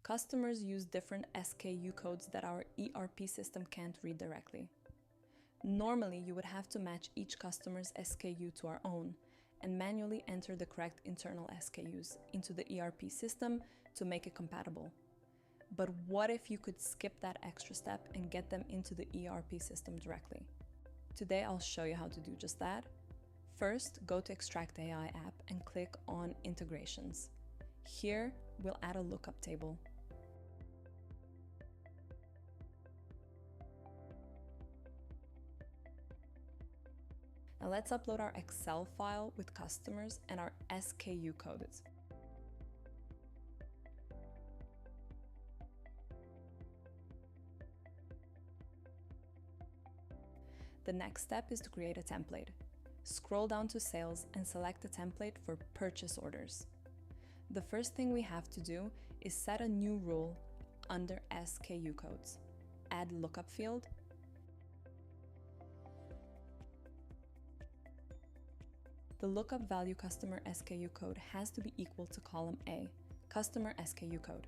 Customers use different SKU codes that our ERP system can't read directly. Normally, you would have to match each customer's SKU to our own and manually enter the correct internal SKUs into the ERP system to make it compatible. But what if you could skip that extra step and get them into the ERP system directly? Today, I'll show you how to do just that. First, go to Extract AI app and click on Integrations. Here, we'll add a lookup table. Now let's upload our Excel file with customers and our SKU codes. The next step is to create a template. Scroll down to Sales and select a template for purchase orders. The first thing we have to do is set a new rule under SKU codes. Add lookup field. The lookup value customer SKU code has to be equal to column A, customer SKU code.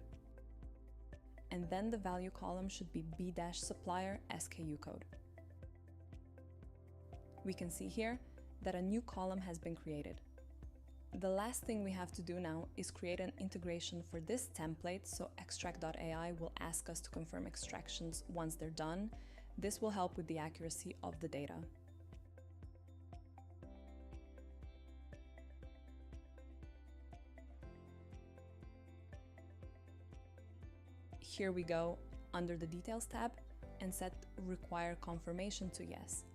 And then the value column should be B-supplier SKU code. We can see here that a new column has been created. The last thing we have to do now is create an integration for this template, so Extract.ai will ask us to confirm extractions once they're done. This will help with the accuracy of the data. Here we go under the Details tab and set Require Confirmation to Yes.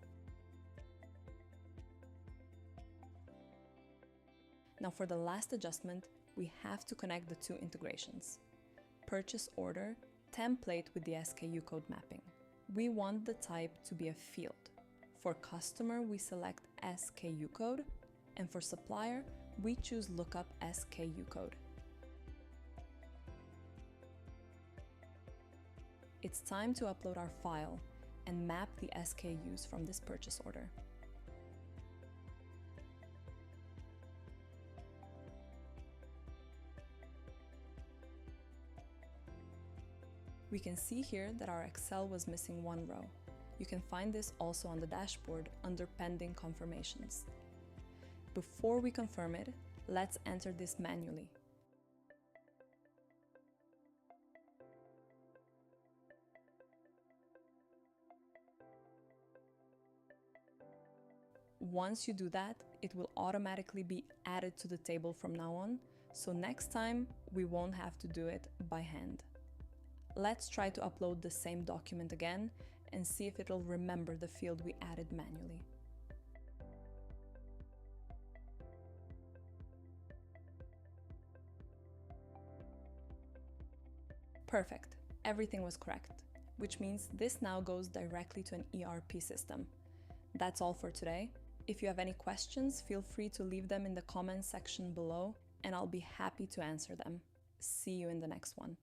Now for the last adjustment, we have to connect the two integrations. Purchase order, template with the SKU code mapping. We want the type to be a field. For customer, we select SKU code, and for supplier, we choose lookup SKU code. It's time to upload our file and map the SKUs from this purchase order. We can see here that our Excel was missing one row. You can find this also on the dashboard under Pending Confirmations. Before we confirm it, let's enter this manually. Once you do that, it will automatically be added to the table from now on, so next time we won't have to do it by hand. Let's try to upload the same document again and see if it'll remember the field we added manually. Perfect, everything was correct, which means this now goes directly to an ERP system. That's all for today. If you have any questions, feel free to leave them in the comments section below, and I'll be happy to answer them. See you in the next one.